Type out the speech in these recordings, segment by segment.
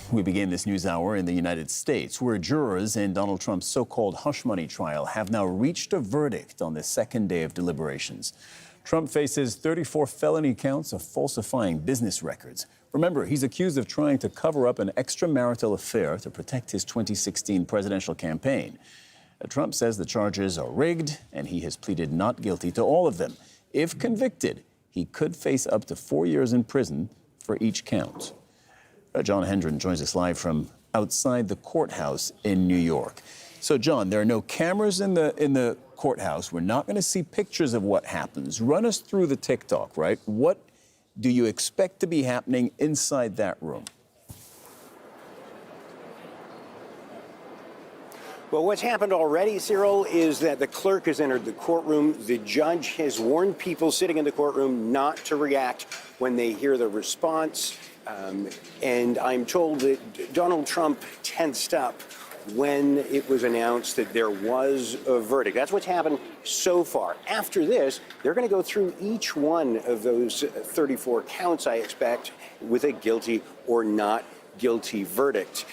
We begin this news hour in the United States, where jurors in Donald Trump's so-called hush money trial have now reached a verdict on the second day of deliberations. Trump faces 34 felony counts of falsifying business records. Remember, he's accused of trying to cover up an extramarital affair to protect his 2016 presidential campaign. Trump says the charges are rigged, and he has pleaded not guilty to all of them. If convicted, he could face up to 4 years in prison for each count. John Hendren joins us live from outside the courthouse in New York. So, John, there are no cameras in the courthouse. We're not going to see pictures of what happens. Run us through the TikTok, right? What do you expect to be happening inside that room? Well, what's happened already, Cyril, is that the clerk has entered the courtroom. The judge has warned people sitting in the courtroom not to react when they hear the response. And I'm told that Donald Trump tensed up when it was announced that there was a verdict. That's what's happened so far. After this, they're going to go through each one of those 34 counts, I expect, with a guilty or not guilty verdict.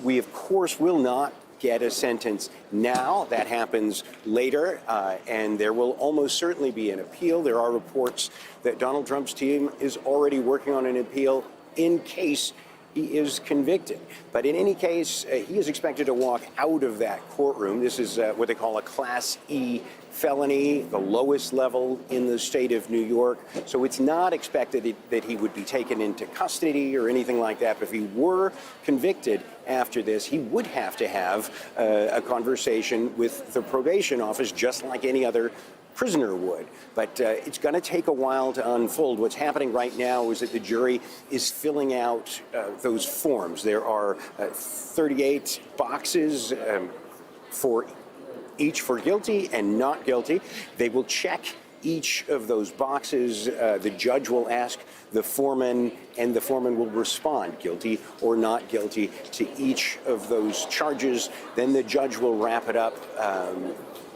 We, of course, will not get a sentence now. That happens later, and there will almost certainly be an appeal. There are reports that Donald Trump's team is already working on an appeal in case he is convicted. But in any case, he is expected to walk out of that courtroom. This is what they call a Class E felony, the lowest level in the state of New York. So it's not expected that he would be taken into custody or anything like that. But if he were convicted after this, he would have to have a conversation with the probation office, just like any other prisoner would. But it's going to take a while to unfold. What's happening right now is that the jury is filling out those forms. There are 38 boxes for each for guilty and not guilty. They will check each of those boxes. The judge will ask the foreman, and the foreman will respond guilty or not guilty to each of those charges. Then the judge will wrap it up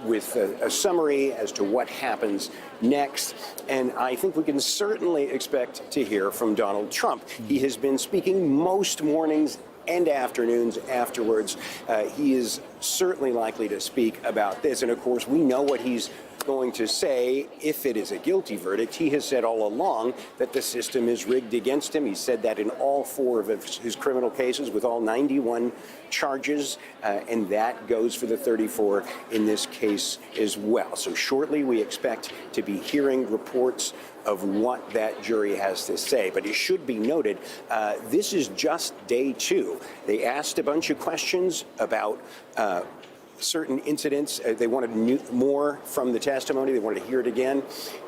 with a summary as to what happens next. And I think we can certainly expect to hear from Donald Trump. He has been speaking most mornings and afternoons afterwards. He is certainly likely to speak about this. And of course, we know what he's going to say if it is a guilty verdict. He has said all along that the system is rigged against him. He said that in all 4 of his criminal cases with all 91 charges, and that goes for the 34 in this case as well. So shortly we expect to be hearing reports of what that jury has to say. But it should be noted, this is just day 2. They asked a bunch of questions about certain incidents. They wanted more from the testimony. They wanted to hear it again.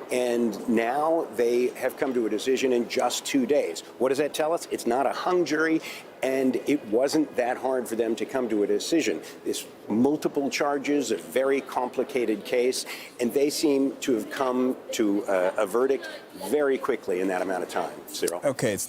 And now they have come to a decision in just 2 days. What does that tell us? It's not a hung jury, and it wasn't that hard for them to come to a decision. This multiple charges, a very complicated case, and they seem to have come to a verdict very quickly in that amount of time. Cyril. Okay.